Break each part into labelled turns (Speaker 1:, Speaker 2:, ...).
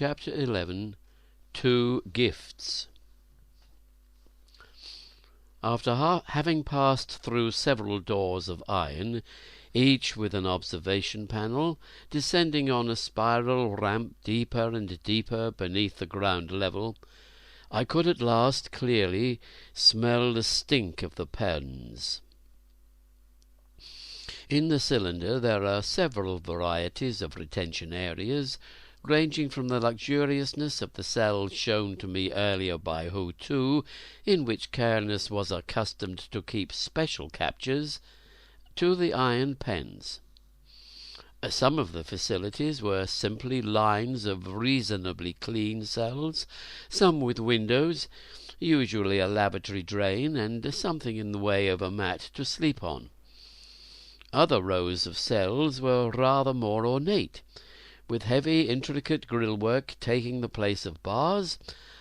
Speaker 1: Chapter 11. Two Gifts. After having passed through several doors of iron, each with an observation panel, descending on a spiral ramp deeper and deeper beneath the ground level, I could at last clearly smell the stink of the pens. In the cylinder there are several varieties of retention areas, ranging from the luxuriousness of the cells shown to me earlier by Ho Tu, in which Cairnes was accustomed to keep special captures, to the iron pens. Some of the facilities were simply lines of reasonably clean cells, some with windows, usually a lavatory drain, and something in the way of a mat to sleep on. Other rows of cells were rather more ornate, with heavy intricate grillwork taking the place of bars,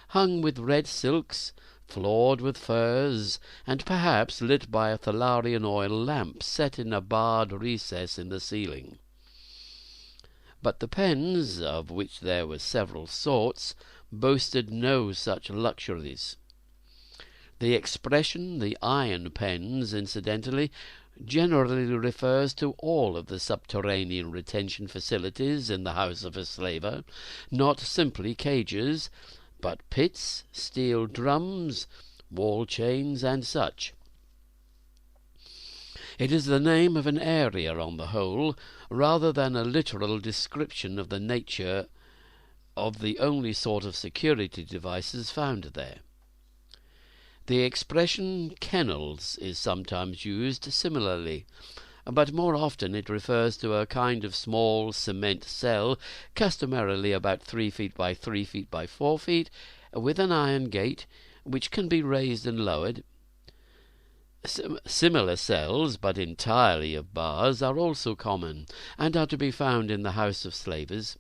Speaker 1: hung with red silks, floored with furs, and perhaps lit by a thalarian oil lamp set in a barred recess in the ceiling. But the pens, of which there were several sorts, boasted no such luxuries. The expression "the iron pens," incidentally, generally refers to all of the subterranean retention facilities in the house of a slaver, not simply cages, but pits, steel drums, wall chains, and such. It is the name of an area on the whole, rather than a literal description of the nature of the only sort of security devices found there. The expression kennels is sometimes used similarly, but more often it refers to a kind of small cement cell, customarily about 3 feet by 3 feet by 4 feet, with an iron gate, which can be raised and lowered. Similar cells, but entirely of bars, are also common, and are to be found in the house of slavers.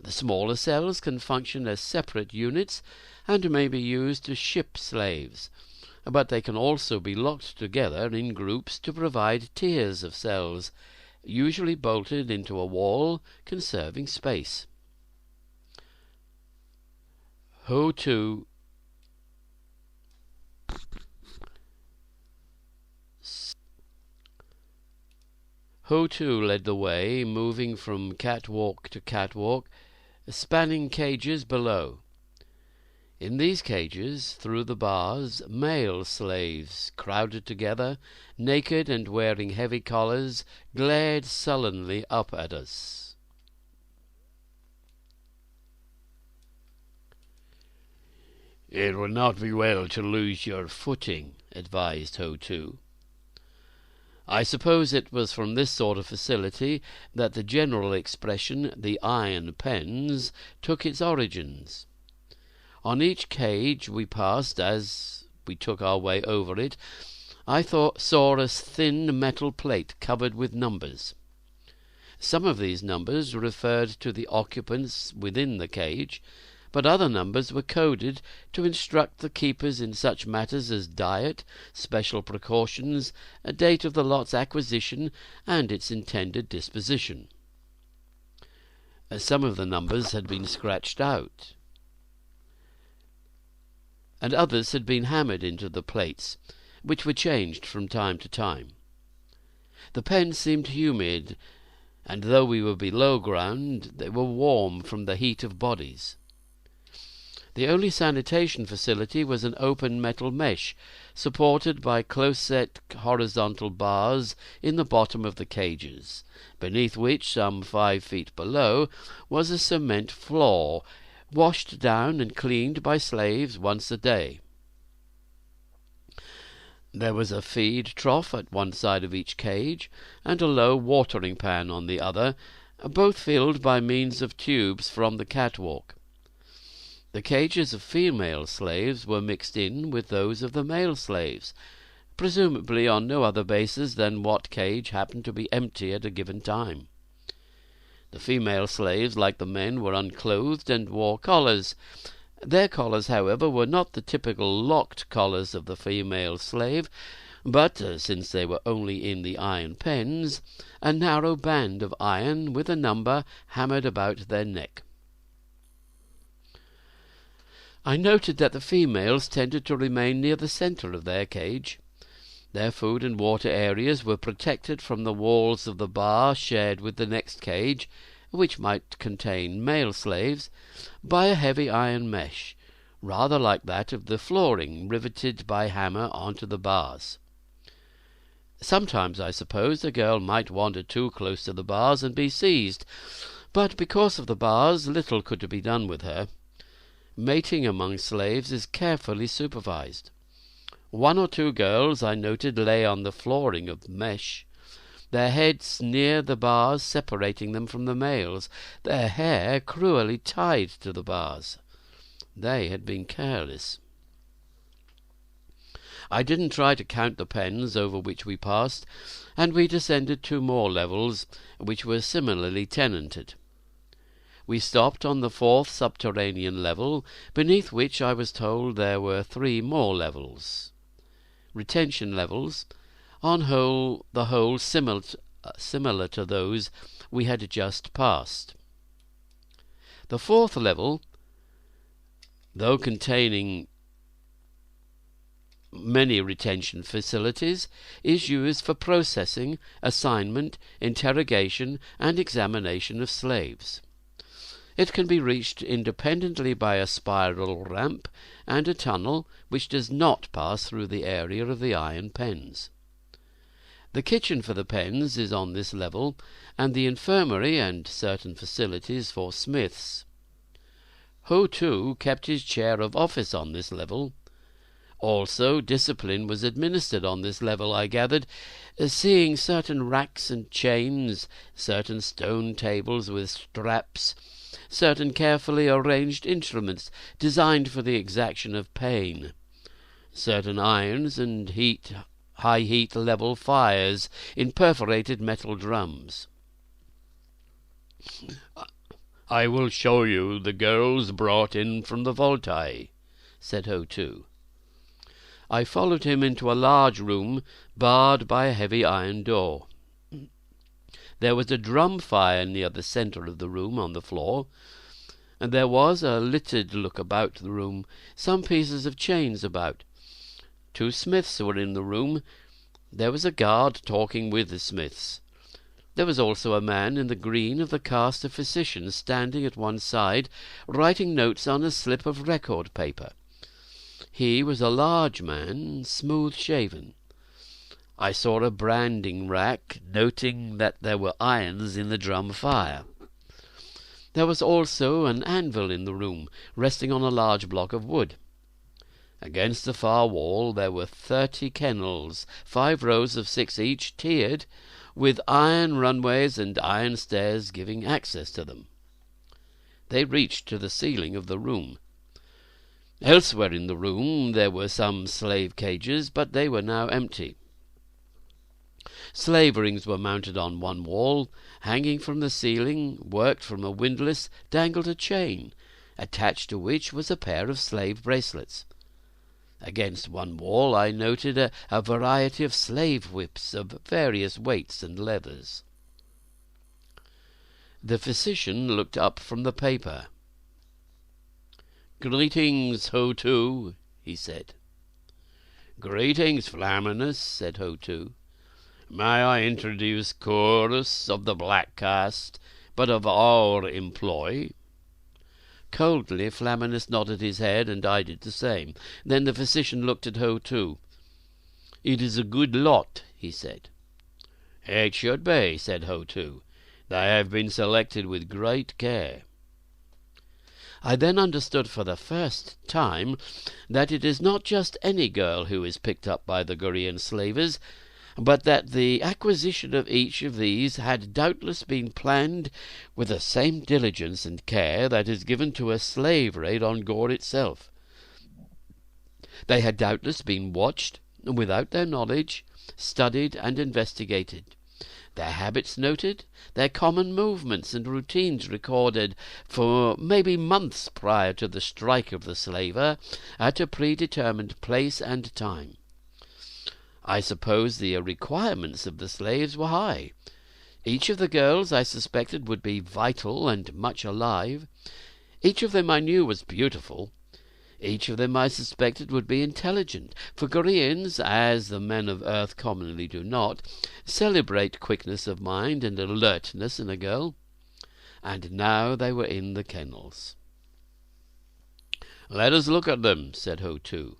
Speaker 1: The smaller cells can function as separate units, and may be used to ship slaves, but they can also be locked together in groups to provide tiers of cells, usually bolted into a wall, conserving space. Ho Tu led the way, moving from catwalk to catwalk, spanning cages below. In these cages, through the bars, male slaves, crowded together, naked and wearing heavy collars, glared sullenly up at us. "It would not be well to lose your footing," advised Ho Tu. I suppose it was from this sort of facility that the general expression "the iron pens" took its origins. On each cage we passed, as we took our way over it, I saw a thin metal plate covered with numbers. Some of these numbers referred to the occupants within the cage, but other numbers were coded to instruct the keepers in such matters as diet, special precautions, a date of the lot's acquisition, and its intended disposition. Some of the numbers had been scratched out, and others had been hammered into the plates, which were changed from time to time. The pens seemed humid, and though we were below ground, they were warm from the heat of bodies. The only sanitation facility was an open metal mesh, supported by close-set horizontal bars in the bottom of the cages, beneath which, some 5 feet below, was a cement floor, washed down and cleaned by slaves once a day. There was a feed trough at one side of each cage, and a low watering pan on the other, both filled by means of tubes from the catwalk. The cages of female slaves were mixed in with those of the male slaves, presumably on no other basis than what cage happened to be empty at a given time. The female slaves, like the men, were unclothed and wore collars. Their collars, however, were not the typical locked collars of the female slave, but, since they were only in the iron pens, a narrow band of iron with a number hammered about their neck. I noted that the females tended to remain near the centre of their cage. Their food and water areas were protected from the walls of the bar shared with the next cage, which might contain male slaves, by a heavy iron mesh, rather like that of the flooring riveted by hammer onto the bars. Sometimes, I suppose, a girl might wander too close to the bars and be seized, but because of the bars little could be done with her. Mating among slaves is carefully supervised. 1 or 2 girls I noted lay on the flooring of mesh, their heads near the bars separating them from the males, their hair cruelly tied to the bars. They had been careless. I didn't try to count the pens over which we passed, and we descended 2 more levels, which were similarly tenanted. We stopped on the 4th subterranean level, beneath which I was told there were 3 more levels. Retention levels, on the whole similar to those we had just passed. The 4th level, though containing many retention facilities, is used for processing, assignment, interrogation, and examination of slaves. It can be reached independently by a spiral ramp and a tunnel which does not pass through the area of the iron pens. The kitchen for the pens is on this level, and the infirmary and certain facilities for smiths. Ho Too kept his chair of office on this level. Also, discipline was administered on this level, I gathered, seeing certain racks and chains, certain stone tables with straps, certain carefully arranged instruments designed for the exaction of pain, certain irons and high-heat level fires in perforated metal drums. "I will show you the girls brought in from the Voltaï," said Ho Too. I followed him into a large room barred by a heavy iron door. There was a drum fire near the centre of the room on the floor, and there was a littered look about the room, some pieces of chains about. 2 smiths were in the room. There was a guard talking with the smiths. There was also a man in the green of the caste of physician standing at one side, writing notes on a slip of record paper. He was a large man, smooth-shaven. I saw a branding rack, noting that there were irons in the drum fire. There was also an anvil in the room, resting on a large block of wood. Against the far wall there were 30 kennels, 5 rows of 6 each, tiered, with iron runways and iron stairs giving access to them. They reached to the ceiling of the room. Elsewhere in the room there were some slave cages, but they were now empty. Slave rings were mounted on one wall. Hanging from the ceiling, worked from a windlass, dangled a chain, attached to which was a pair of slave bracelets. Against one wall I noted a variety of slave whips of various weights and leathers. The physician looked up from the paper. "Greetings, Ho Too," he said. "Greetings, Flaminis," said Ho Too. "May I introduce Chorus of the black caste, but of our employ?" Coldly Flaminis nodded his head, and I did the same. Then the physician looked at Ho Too. "It is a good lot," he said. "It should be," said Ho Too. "They have been selected with great care." I then understood for the first time that it is not just any girl who is picked up by the Gurian slavers, but that the acquisition of each of these had doubtless been planned with the same diligence and care that is given to a slave raid on Gore itself. They had doubtless been watched, without their knowledge, studied and investigated, their habits noted, their common movements and routines recorded for maybe months prior to the strike of the slaver at a predetermined place and time. I suppose the requirements of the slaves were high. Each of the girls I suspected would be vital and much alive. Each of them I knew was beautiful. Each of them, I suspected, would be intelligent, for Koreans, as the men of earth commonly do not, celebrate quickness of mind and alertness in a girl. And now they were in the kennels. "Let us look at them," said Ho Tu,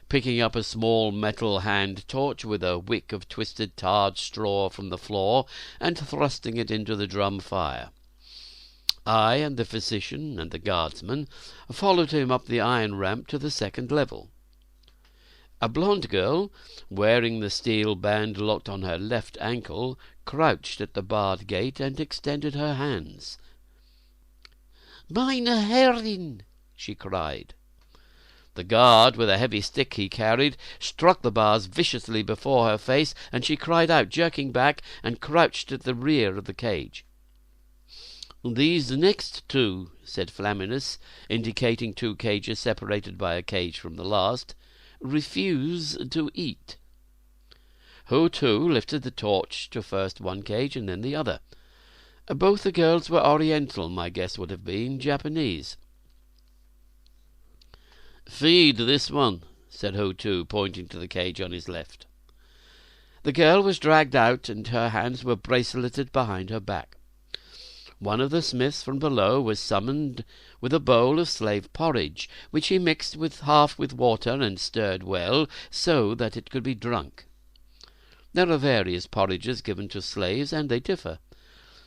Speaker 1: picking up a small metal hand torch with a wick of twisted tarred straw from the floor and thrusting it into the drum fire. I and the physician and the guardsman followed him up the iron ramp to the second level. A blonde girl, wearing the steel band locked on her left ankle, crouched at the barred gate and extended her hands. "Meine Herrin!" she cried. The guard, with a heavy stick he carried, struck the bars viciously before her face, and she cried out, jerking back, and crouched at the rear of the cage. "These next two," said Flaminius, indicating two cages separated by a cage from the last, "refuse to eat." Ho Tu lifted the torch to first one cage and then the other. Both the girls were Oriental, my guess would have been Japanese. "Feed this one," said Ho Tu, pointing to the cage on his left. The girl was dragged out, and her hands were braceleted behind her back. One of the smiths from below was summoned with a bowl of slave porridge, which he mixed half with water and stirred well, so that it could be drunk. There are various porridges given to slaves, and they differ.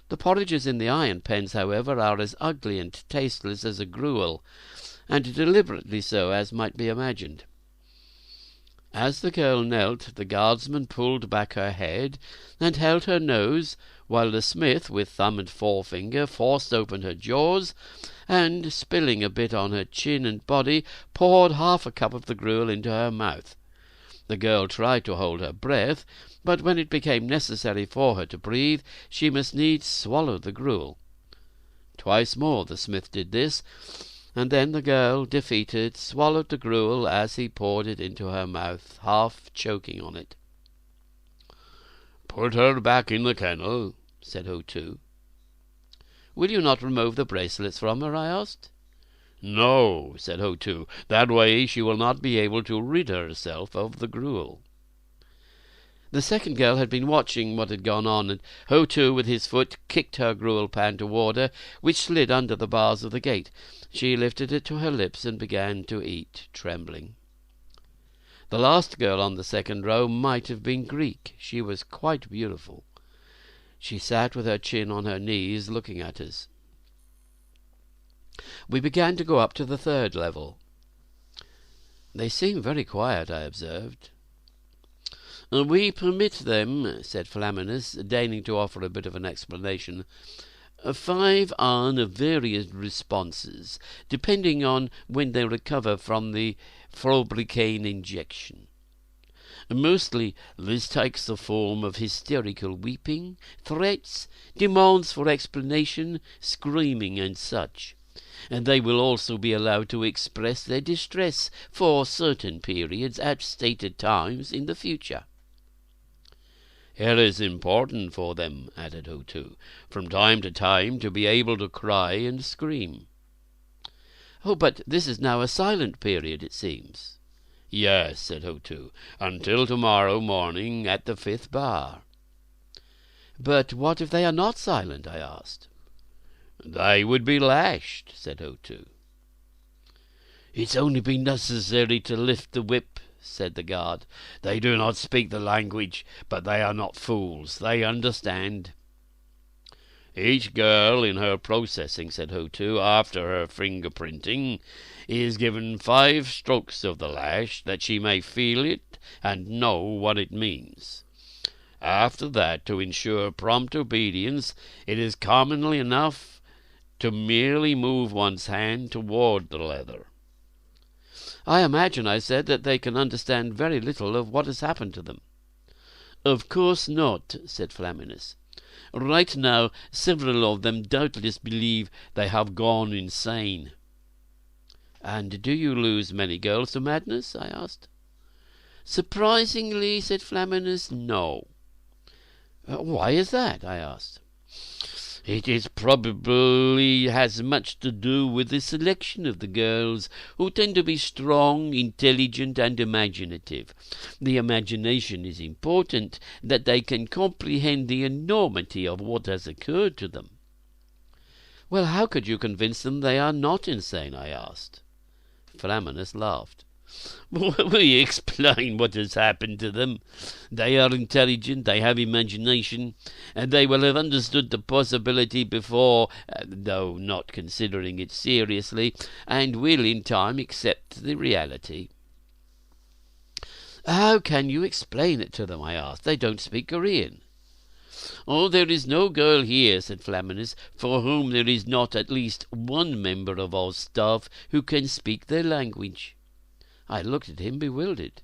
Speaker 1: The porridges in the iron pens, however, are as ugly and tasteless as a gruel, and deliberately so, as might be imagined. As the girl knelt, the guardsman pulled back her head and held her nose, while the smith, with thumb and forefinger, forced open her jaws, and, spilling a bit on her chin and body, poured half a cup of the gruel into her mouth. The girl tried to hold her breath, but when it became necessary for her to breathe, she must needs swallow the gruel. Twice more the smith did this, and then the girl, defeated, swallowed the gruel as he poured it into her mouth, half choking on it. "Put her back in the kennel," said Ho Tu. "Will you not remove the bracelets from her?" I asked. "No," said Ho Tu. "That way she will not be able to rid herself of the gruel." The second girl had been watching what had gone on, and Ho Tu, with his foot, kicked her gruel pan toward her, which slid under the bars of the gate. She lifted it to her lips and began to eat, trembling. The last girl on the second row might have been Greek. She was quite beautiful. She sat with her chin on her knees, looking at us. We began to go up to the third level. "They seem very quiet," I observed. "We permit them," said Flaminius, deigning to offer a bit of an explanation, 5 on various responses, depending on when they recover from the Flobrocaine injection. Mostly this takes the form of hysterical weeping, threats, demands for explanation, screaming, and such. And they will also be allowed to express their distress for certain periods at stated times in the future. "It is important for them," added Ho Tu, "from time to time to be able to cry and scream." "Oh, but this is now a silent period, it seems." "Yes," said Ho Tu, "until tomorrow morning at the 5th bar." "But what if they are not silent?" I asked. "They would be lashed," said Ho Tu. "It's only been necessary to lift the whip," said the guard. "They do not speak the language, but they are not fools. They understand." "Each girl in her processing," said Ho Tu, "after her finger-printing, is given 5 strokes of the lash, that she may feel it and know what it means. After that, to ensure prompt obedience, it is commonly enough to merely move one's hand toward the leather." "I imagine," I said, "that they can understand very little of what has happened to them." "Of course not," said Flaminius. "Right now several of them doubtless believe they have gone insane." "And do you lose many girls to madness?" I asked. "Surprisingly," said Flaminius, "no." "Why is that?" I asked. It is probably has much to do with the selection of the girls, who tend to be strong, intelligent, and imaginative. The imagination is important, that they can comprehend the enormity of what has occurred to them. Well, how could you convince them they are not insane? I asked. Flaminis laughed. We explain what has happened to them. They are intelligent, they have imagination, and they will have understood the possibility before, though not considering it seriously, and will in time accept the reality. How can you explain it to them? I asked. They don't speak Korean. Oh, there is no girl here, said Flaminis, for whom there is not at least one member of our staff who can speak their language. I looked at him bewildered.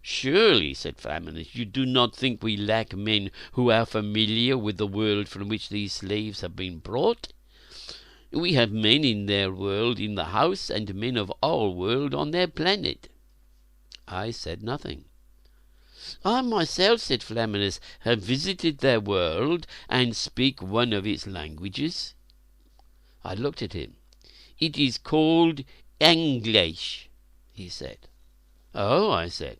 Speaker 1: Surely, said Flaminis, you do not think we lack men who are familiar with the world from which these slaves have been brought? We have men in their world in the house, and men of our world on their planet. I said nothing. I myself, said Flaminis, have visited their world and speak one of its languages. I looked at him. It is called English, he said. Oh, I said.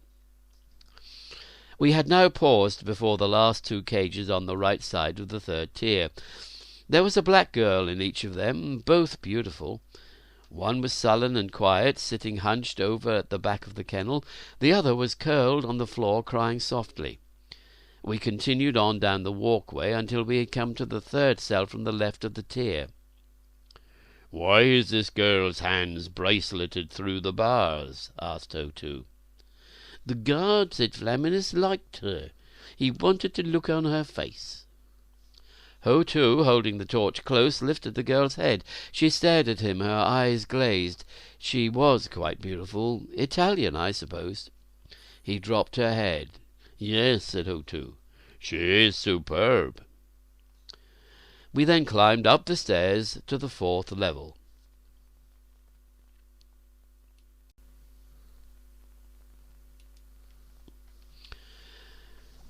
Speaker 1: We had now paused before the last two cages on the right side of the third tier. There was a black girl in each of them, both beautiful. One was sullen and quiet, sitting hunched over at the back of the kennel. The other was curled on the floor, crying softly. We continued on down the walkway until we had come to the third cell from the left of the tier. "Why is this girl's hands braceleted through the bars?" asked O2. "The guard," said Flaminis, "liked her. He wanted to look on her face." O2, holding the torch close, lifted the girl's head. She stared at him, her eyes glazed. She was quite beautiful. Italian, I suppose. He dropped her head. "Yes," said O2. "She is superb." We then climbed up the stairs to the fourth level.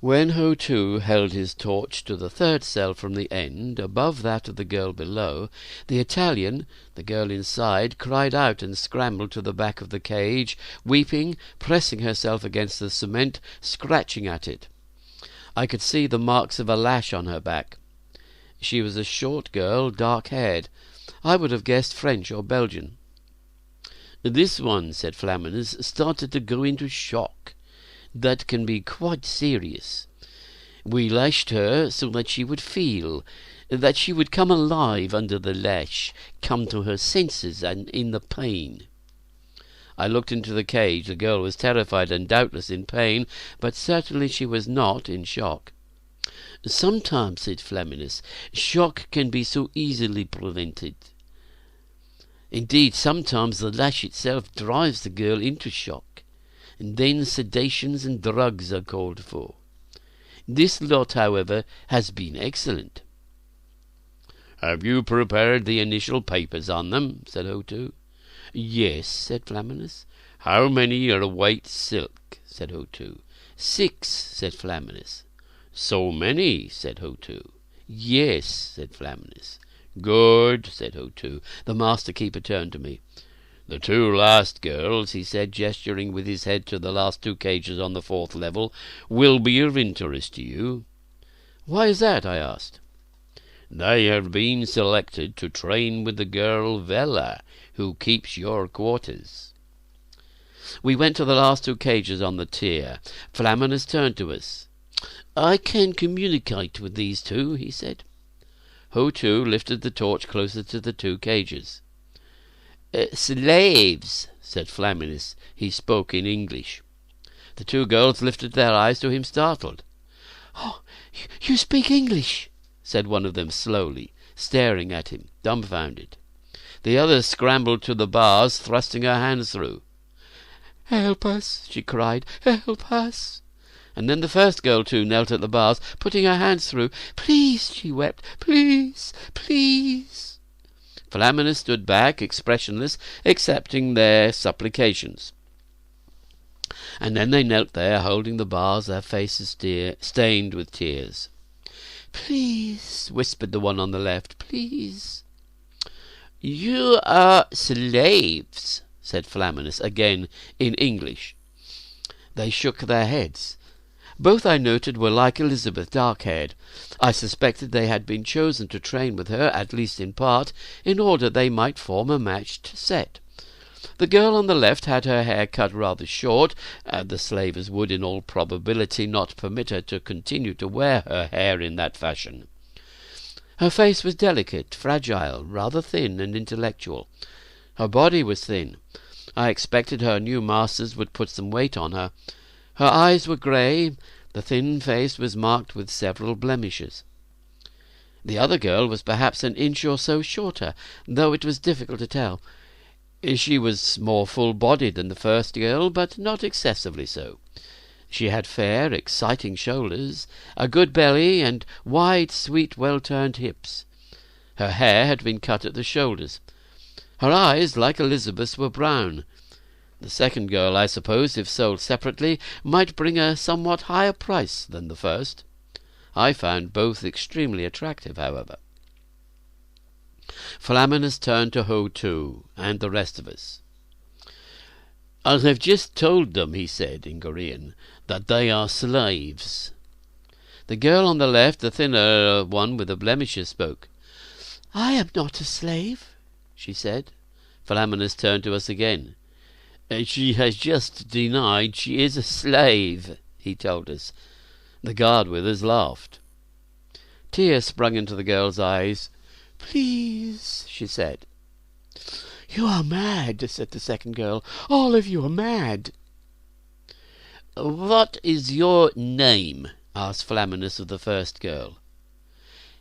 Speaker 1: When O2 held his torch to the third cell from the end, above that of the girl below, the Italian, the girl inside, cried out and scrambled to the back of the cage, weeping, pressing herself against the cement, scratching at it. I could see the marks of a lash on her back. She was a short girl, dark-haired. I would have guessed French or Belgian. "This one," said Flaminis, "started to go into shock. That can be quite serious. We lashed her so that she would feel, that she would come alive under the lash, come to her senses and in the pain." I looked into the cage. The girl was terrified and doubtless in pain, but certainly she was not in shock. "Sometimes," said Flaminis, "shock can be so easily prevented. Indeed, sometimes the lash itself drives the girl into shock, and then sedations and drugs are called for. This lot, however, has been excellent." "Have you prepared the initial papers on them?" said O2. "Yes," said Flaminis. "How many are white silk?" said O2. "6," said Flaminis. "So many?" said O2. "Yes," said Flaminis. "Good," said O2. The master keeper turned to me. "The two last girls," he said, gesturing with his head to the last two cages on the fourth level, "will be of interest to you." "Why is that?" I asked. "They have been selected to train with the girl Vella, who keeps your quarters." We went to the last two cages on the tier. Flaminis turned to us. "I can communicate with these two," he said. O2 lifted the torch closer to the two cages. "Slaves," said Flaminis. He spoke in English. The two girls lifted their eyes to him, startled. "Oh, you speak English?" said one of them slowly, staring at him, dumbfounded. The other scrambled to the bars, thrusting her hands through. "Help us!" she cried. "Help us!" And then the first girl, too, knelt at the bars, putting her hands through. "Please," she wept. "Please, please." Flaminis stood back, expressionless, accepting their supplications. And then they knelt there, holding the bars, their faces stained with tears. "Please," whispered the one on the left, "please." "You are slaves," said Flaminis, again in English. They shook their heads. Both, I noted, were like Elizabeth, dark-haired. I suspected they had been chosen to train with her, at least in part, in order they might form a matched set. The girl on the left had her hair cut rather short, the slavers would in all probability not permit her to continue to wear her hair in that fashion. Her face was delicate, fragile, rather thin and intellectual. Her body was thin. I expected her new masters would put some weight on her. Her eyes were grey. The thin face was marked with several blemishes. The other girl was perhaps an inch or so shorter, though it was difficult to tell. She was more full-bodied than the first girl, but not excessively so. She had fair, exciting shoulders, a good belly, and wide, sweet, well-turned hips. Her hair had been cut at the shoulders. Her eyes, like Elizabeth's, were brown. The second girl, I suppose, if sold separately, might bring a somewhat higher price than the first. I found both extremely attractive, however. Flaminis turned to Ho-Tu and the rest of us. "I have just told them," he said in Korean, "that they are slaves." The girl on the left, the thinner one with the blemishes, spoke. "I am not a slave," she said. Flaminis turned to us again. "She has just denied she is a slave," he told us. The guard with us laughed. Tears sprung into the girl's eyes. "Please," she said. "You are mad," said the second girl. "All of you are mad." "What is your name?" asked Flaminis of the first girl.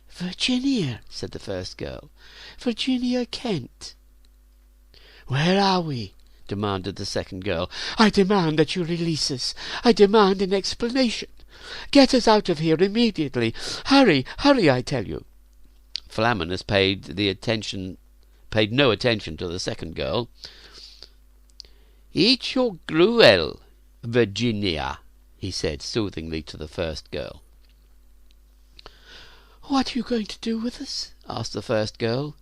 Speaker 1: "Virginia," said the first girl. "Virginia Kent." "Where are we?" demanded the second girl. "I demand that you release us. I demand an explanation. Get us out of here immediately. Hurry, hurry, I tell you." Flaminis paid no attention to the second girl. "Eat your gruel, Virginia," he said soothingly to the first girl. "What are you going to do with us?" asked the first girl.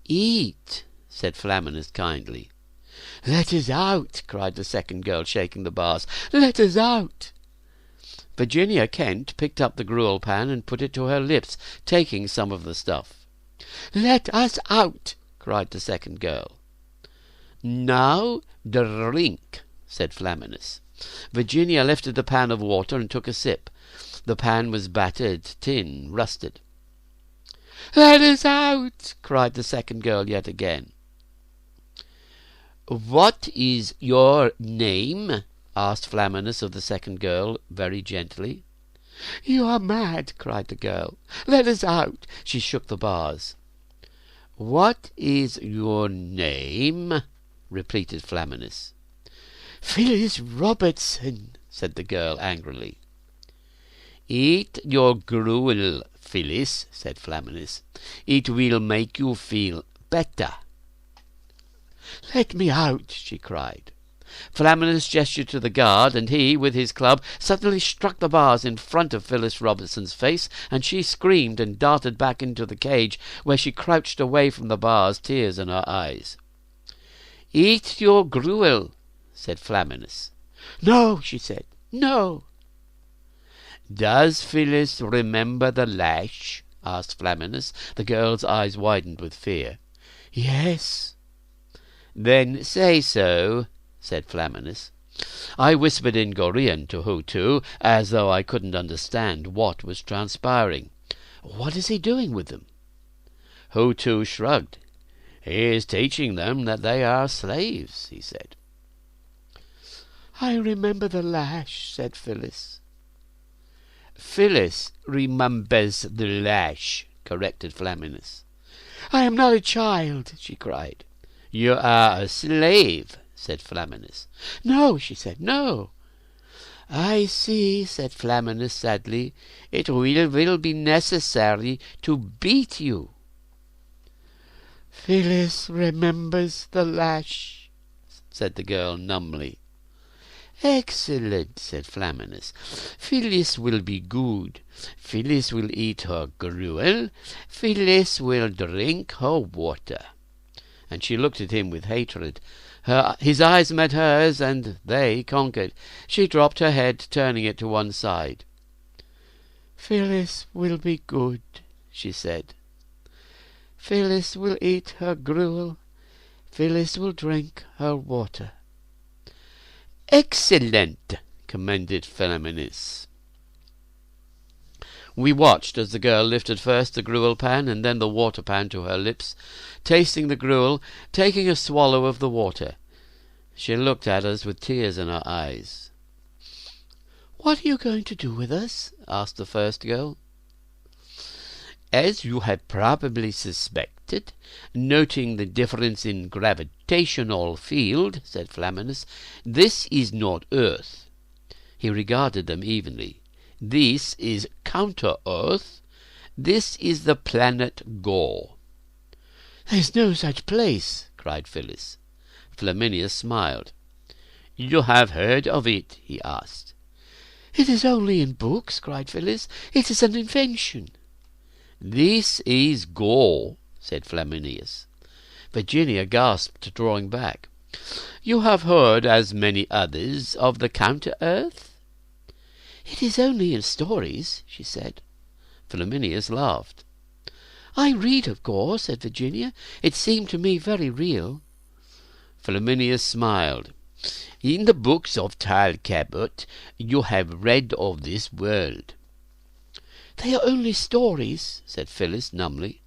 Speaker 1: "Eat," said Flaminis kindly. "Let us out," cried the second girl, shaking the bars. "Let us out." Virginia Kent picked up the gruel pan and put it to her lips, taking some of the stuff. "Let us out," cried the second girl. "Now drink," said Flaminis. Virginia lifted the pan of water and took a sip. The pan was battered, tin, rusted. "Let us out," cried the second girl yet again. "What is your name?" asked Flaminis of the second girl, very gently. "You are mad," cried the girl. "Let us out." She shook the bars. "What is your name?" repeated Flaminis. "Phyllis Robertson," said the girl angrily. "Eat your gruel, Phyllis," said Flaminis. "It will make you feel better." "Let me out," she cried. Flaminis gestured to the guard, and he, with his club, suddenly struck the bars in front of Phyllis Robertson's face, and she screamed and darted back into the cage, where she crouched away from the bars, tears in her eyes. "Eat your gruel," said Flaminis. "No," she said. "No." "Does Phyllis remember the lash?" asked Flaminis. The girl's eyes widened with fear. "Yes." "Then say so," said Flaminis. I whispered in Korean to Ho-Tu, as though I couldn't understand what was transpiring. "What is he doing with them?" Ho-Tu shrugged. "He is teaching them that they are slaves," he said. "I remember the lash," said Phyllis. "Phyllis remembers the lash," corrected Flaminis. "I am not a child," she cried. "You are a slave," said Flaminis. "No," she said, "no." "I see," said Flaminis sadly. "It will be necessary to beat you." "Phyllis remembers the lash," said the girl numbly. "Excellent," said Flaminius. "Phyllis will be good. Phyllis will eat her gruel. Phyllis will drink her water." And she looked at him with hatred. His eyes met hers, and they conquered. She dropped her head, turning it to one side. "Phyllis will be good," she said. "Phyllis will eat her gruel. Phyllis will drink her water." "Excellent," commended Flaminius. We watched as the girl lifted first the gruel pan and then the water pan to her lips, tasting the gruel, taking a swallow of the water. She looked at us with tears in her eyes. "What are you going to do with us?" asked the first girl. "As you have probably suspected, noting the difference in gravitational field," said Flaminius, "this is not Earth." He regarded them evenly. "This is counter-Earth. This is the planet Gaul." "There's no such place," cried Phyllis. Flaminius smiled. "You have heard of it?" he asked. "It is only in books," cried Phyllis. "It is an invention." "This is Gaul," said Flaminius. Virginia gasped, drawing back. "You have heard, as many others, of the counter-Earth?" "It is only in stories," she said. Flaminius laughed. "I read of Gaul," said Virginia. "It seemed to me very real." Flaminius smiled. "In the books of Tal Cabot you have read of this world." "They are only stories," said Phyllis numbly.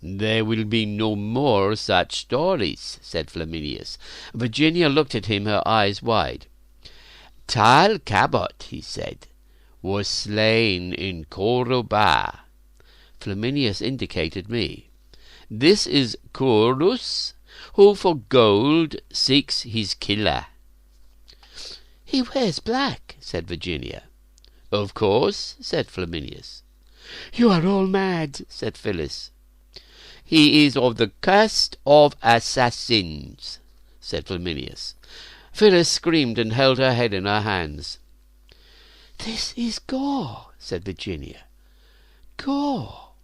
Speaker 1: "There will be no more such stories," said Flaminius. Virginia looked at him, her eyes wide. "Tal Cabot," he said, "was slain in Cordoba." Flaminius indicated me. "This is Corus, who for gold seeks his killer." "He wears black," said Virginia. "Of course," said Flaminius. "You are all mad," said Phyllis. "He is of the caste of assassins," said Flaminius. Phyllis screamed and held her head in her hands. "This is Gaul," said Virginia. "Gaul."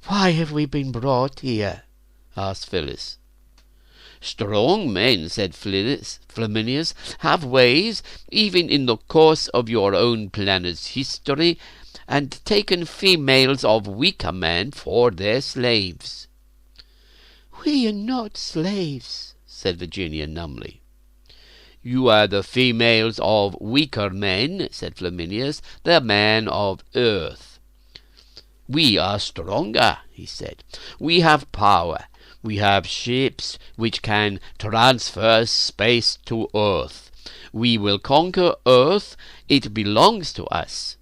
Speaker 1: "Why have we been brought here?" asked Phyllis. "Strong men," said Flaminius, "have ways, even in the course of your own planet's history, and taken females of weaker men for their slaves." "We are not slaves," said Virginia numbly. "You are the females of weaker men," said Flaminius, "the men of Earth." "We are stronger," he said. "We have power. We have ships which can transfer space to Earth. We will conquer Earth. It belongs to us.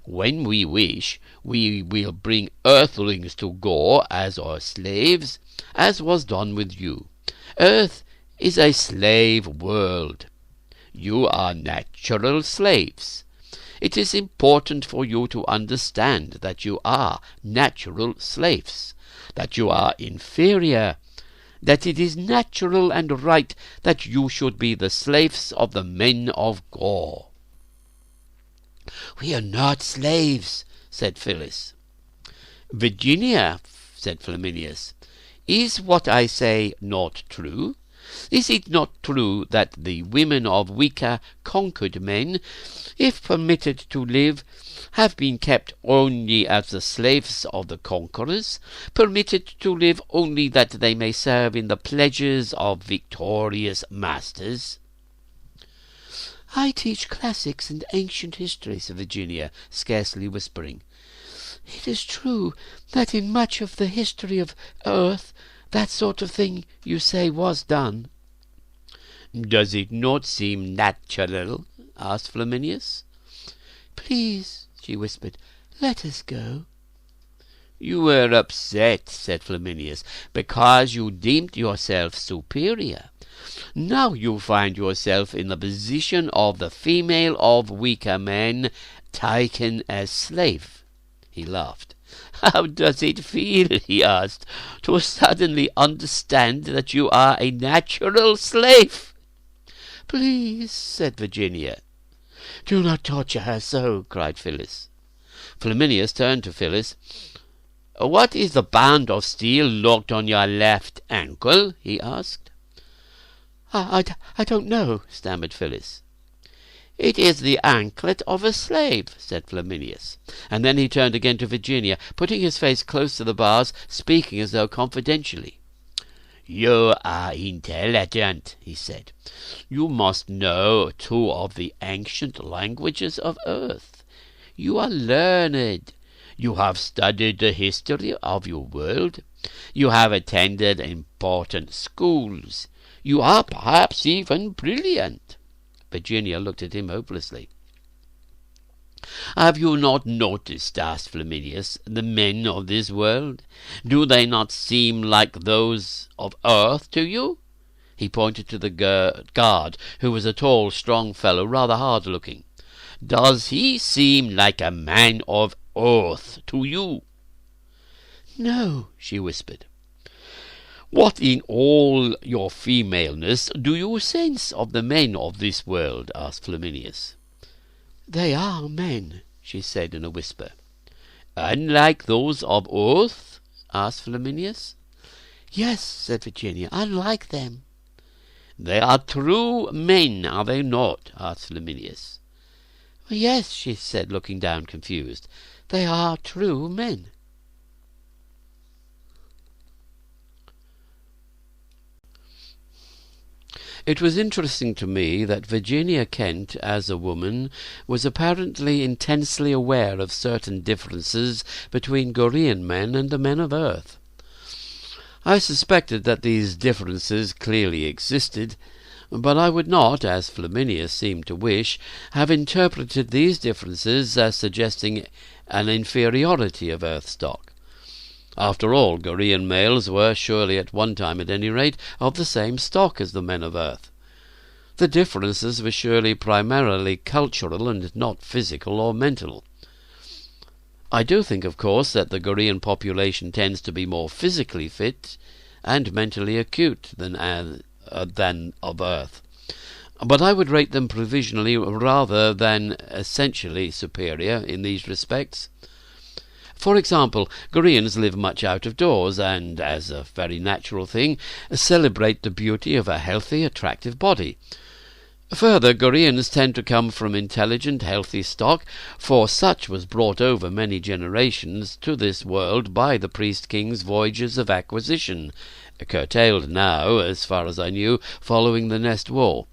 Speaker 1: When we wish, we will bring Earthlings to Gaul as our slaves, as was done with you. Earth is a slave world. You are natural slaves. It is important for you to understand that you are natural slaves, that you are inferior, that it is natural and right that you should be the slaves of the men of Gaul." "We are not slaves," said Phyllis. "Virginia," said Flaminius, "is what I say not true? Is it not true that the women of weaker, conquered men, if permitted to live, have been kept only as the slaves of the conquerors, permitted to live only that they may serve in the pleasures of victorious masters?" "I teach classics and ancient history," said Virginia, scarcely whispering. "It is true that in much of the history of Earth that sort of thing you say was done." "Does it not seem natural?" asked Flaminius. "Please," she whispered, "let us go." "You were upset," said Flaminius, "because you deemed yourself superior. Now you find yourself in the position of the female of weaker men, taken as slave." He laughed. "How does it feel," he asked, "to suddenly understand that you are a natural slave?" "Please," said Virginia. "Do not torture her so," cried Phyllis. Flaminius turned to Phyllis. "What is the band of steel locked on your left ankle?" he asked. I don't know," stammered Phyllis. "It is the anklet of a slave," said Flaminius, and then he turned again to Virginia, putting his face close to the bars, speaking as though confidentially. "You are intelligent," he said. "You must know two of the ancient languages of earth. You are learned. You have studied the history of your world. You have attended important schools. You are perhaps even brilliant." Virginia looked at him hopelessly. "Have you not noticed," asked Flaminius, "the men of this world? Do they not seem like those of earth to you?" He pointed to the guard, who was a tall, strong fellow, rather hard-looking. "Does he seem like a man of earth to you?" "No," she whispered. "What in all your femaleness do you sense of the men of this world?" asked Flaminius. "They are men," she said in a whisper. "Unlike those of earth?" asked Flaminius. "Yes," said Virginia, "unlike them." "They are true men, are they not?" asked Flaminius. "Yes," she said, looking down confused. "They are true men." It was interesting to me that Virginia Kent, as a woman, was apparently intensely aware of certain differences between Gorean men and the men of Earth. I suspected that these differences clearly existed, but I would not, as Flaminius seemed to wish, have interpreted these differences as suggesting an inferiority of Earth stock. After all, Gorean males were surely, at one time at any rate, of the same stock as the men of Earth. The differences were surely primarily cultural and not physical or mental. I do think, of course, that the Gorean population tends to be more physically fit and mentally acute than of Earth, but I would rate them provisionally rather than essentially superior in these respects. For example, Goreans live much out of doors and, as a very natural thing, celebrate the beauty of a healthy, attractive body. Further, Goreans tend to come from intelligent, healthy stock, for such was brought over many generations to this world by the priest-king's voyages of acquisition, curtailed now, as far as I knew, following the Nest War.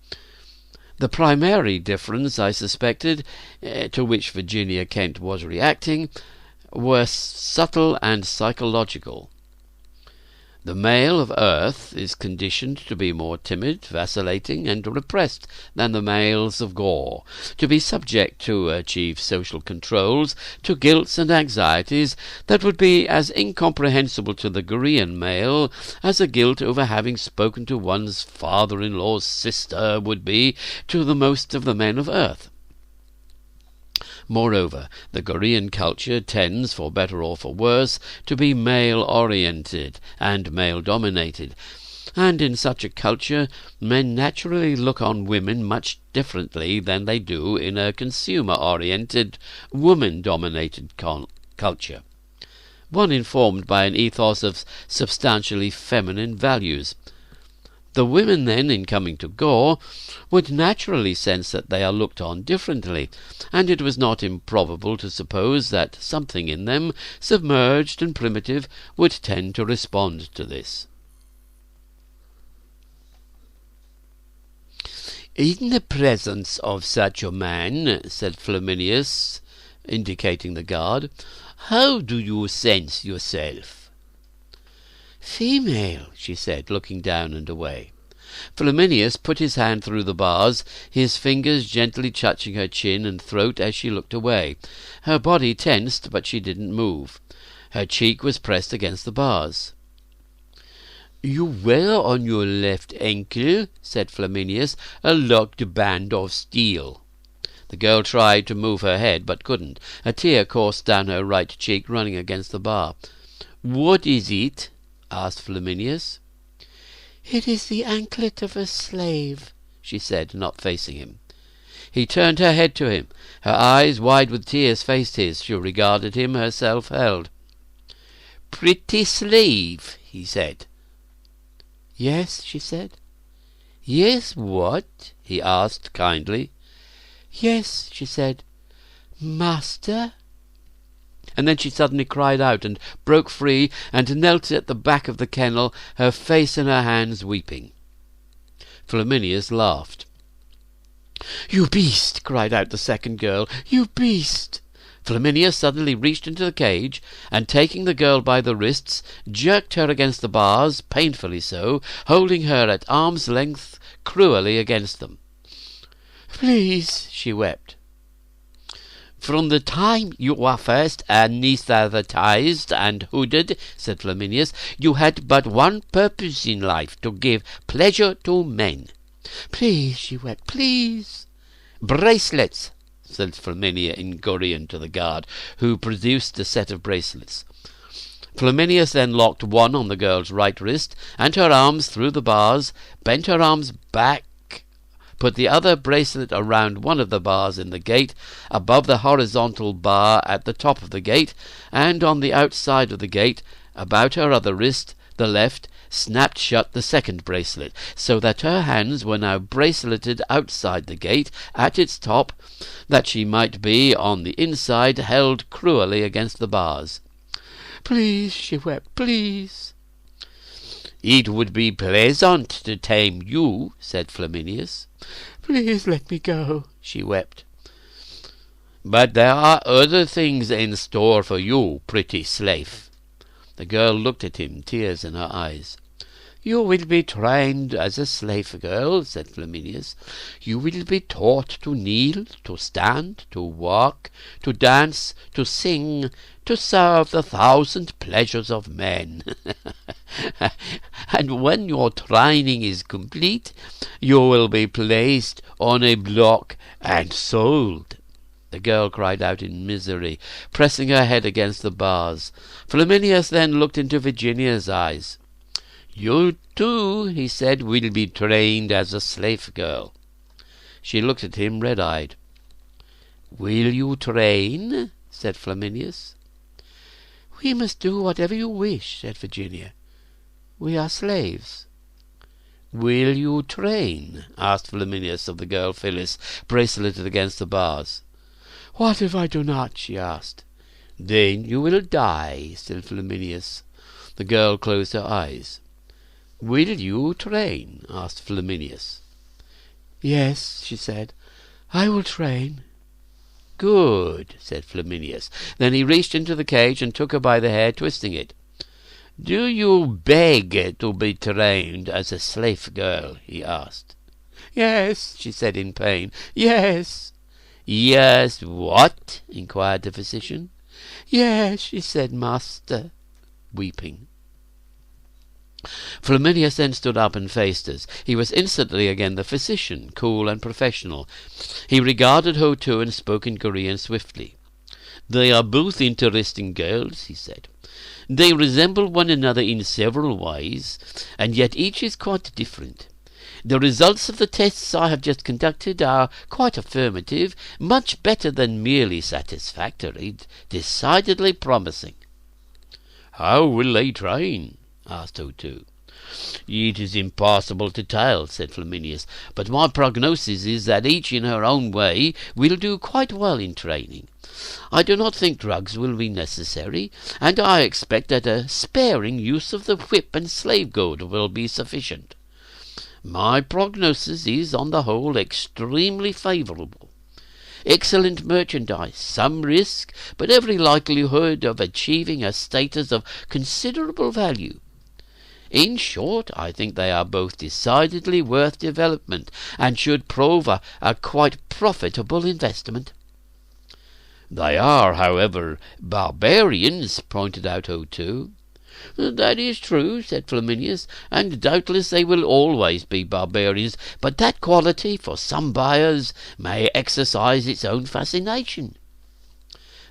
Speaker 1: The primary difference, I suspected, to which Virginia Kent was reacting, were subtle and psychological. The male of Earth is conditioned to be more timid, vacillating, and repressed than the males of Gore, to be subject to achieve social controls, to guilts and anxieties that would be as incomprehensible to the Gorean male as a guilt over having spoken to one's father-in-law's sister would be to the most of the men of Earth. Moreover, the Gorean culture tends, for better or for worse, to be male-oriented and male-dominated, and in such a culture men naturally look on women much differently than they do in a consumer-oriented, woman-dominated culture, one informed by an ethos of substantially feminine values. The women, then, in coming to Gore, would naturally sense that they are looked on differently, and it was not improbable to suppose that something in them, submerged and primitive, would tend to respond to this. "In the presence of such a man," said Flaminius, indicating the guard, "how do you sense yourself?" "Female," she said, looking down and away. Flaminius put his hand through the bars, his fingers gently touching her chin and throat as she looked away. Her body tensed, but she didn't move. Her cheek was pressed against the bars. "You wear on your left ankle," said Flaminius, "a locked band of steel." The girl tried to move her head, but couldn't. A tear coursed down her right cheek, running against the bar. "What is it?" asked Flaminius. "It is the anklet of a slave," she said, not facing him. He turned her head to him. Her eyes, wide with tears, faced his. She regarded him, herself held. "Pretty slave," he said. "Yes," she said. "Yes, what?" he asked kindly. "Yes," she said. "Master?" And then she suddenly cried out and broke free and knelt at the back of the kennel, her face in her hands, weeping. Flaminius laughed. "You beast!" cried out the second girl. "You beast!" Flaminius suddenly reached into the cage, and taking the girl by the wrists, jerked her against the bars, painfully so, holding her at arm's length cruelly against them. "Please," she wept. "From the time you were first anaesthetised and hooded," said Flaminius, "you had but one purpose in life, to give pleasure to men." "Please," she wept, "please." "Bracelets," said Flaminia in Gorian to the guard, who produced a set of bracelets. Flaminius then locked one on the girl's right wrist, and her arms through the bars, bent her arms back, put the other bracelet around one of the bars in the gate, above the horizontal bar at the top of the gate, and on the outside of the gate, about her other wrist, the left, snapped shut the second bracelet, so that her hands were now braceleted outside the gate, at its top, that she might be, on the inside, held cruelly against the bars. "Please," she wept, "please." "It would be pleasant to tame you," said Flaminius. "Please let me go," she wept. "But there are other things in store for you, pretty slave." The girl looked at him, tears in her eyes. "You will be trained as a slave girl," said Flaminius. "You will be taught to kneel, to stand, to walk, to dance, to sing, to serve the 1,000 pleasures of men. And when your training is complete, you will be placed on a block and sold." The girl cried out in misery, pressing her head against the bars. Flaminius then looked into Virginia's eyes. "You too," he said, "will be trained as a slave girl." She looked at him red-eyed. "Will you train?" said Flaminius. "We must do whatever you wish," said Virginia. "We are slaves." "Will you train?" asked Flaminius of the girl Phyllis, braceleted against the bars. "What if I do not?" she asked. "Then you will die," said Flaminius. The girl closed her eyes. "Will you train?" asked Flaminius. "Yes," she said, "I will train." "Good," said Flaminius. Then he reached into the cage and took her by the hair, twisting it. "Do you beg to be trained as a slave girl?" he asked. "Yes," she said in pain. "Yes." "Yes, what?" inquired the physician. "Yes," she said, "master," weeping. Flaminius then stood up and faced us. He was instantly again the physician, cool and professional. He regarded Ho Tu and spoke in Korean swiftly. "They are both interesting girls," he said. "They resemble one another in several ways, and yet each is quite different. The results of the tests I have just conducted are quite affirmative, much better than merely satisfactory, decidedly promising." "How will they train?" asked Ho Tu. "It is impossible to tell," said Flaminius, "but my prognosis is that each in her own way will do quite well in training. I do not think drugs will be necessary, and I expect that a sparing use of the whip and slave goad will be sufficient. My prognosis is, on the whole, extremely favourable. Excellent merchandise, some risk, but every likelihood of achieving a status of considerable value. In short, I think they are both decidedly worth development, and should prove a quite profitable investment." "They are, however, barbarians," pointed out Ho Tu. "That is true," said Flaminius, "and doubtless they will always be barbarians, but that quality, for some buyers, may exercise its own fascination."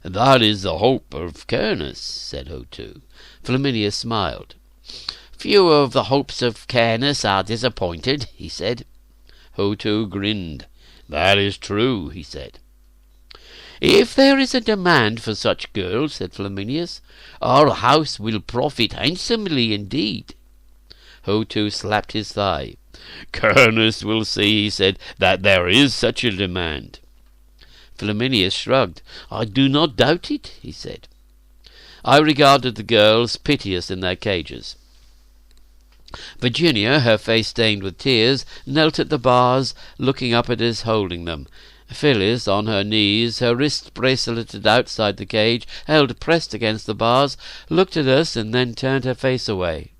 Speaker 1: "That is the hope of Cairns," said Ho Tu. Flaminius smiled. "Few of the hopes of Cairns are disappointed," he said. Ho-Tu grinned. "That is true," he said. "If there is a demand for such girls," said Flaminius, "our house will profit handsomely indeed." Ho-Tu slapped his thigh. "Cernus will see," he said, "that there is such a demand." Flaminius shrugged. "I do not doubt it," he said. I regarded the girls, piteous in their cages. Virginia, her face stained with tears, knelt at the bars, looking up at us, holding them. Phyllis, on her knees, her wrists braceleted outside the cage, held pressed against the bars, looked at us and then turned her face away.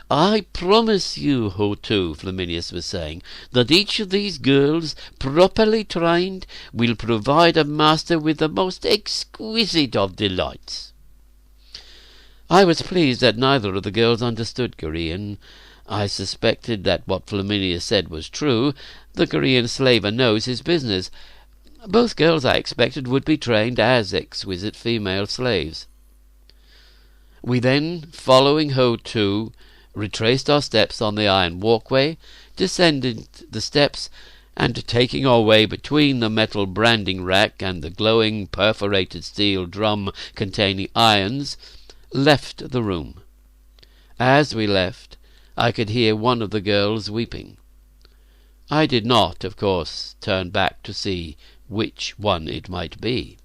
Speaker 1: "I promise you, Ho-Tu," Flaminius was saying, "that each of these girls, properly trained, will provide a master with the most exquisite of delights." I was pleased that neither of the girls understood Korean. I suspected that what Flaminius said was true. The Korean slaver knows his business. Both girls, I expected, would be trained as exquisite female slaves. We then, following Ho-Tu, retraced our steps on the iron walkway, descended the steps, and taking our way between the metal branding rack and the glowing perforated steel drum containing irons, left the room. As we left, I could hear one of the girls weeping. I did not, of course, turn back to see which one it might be.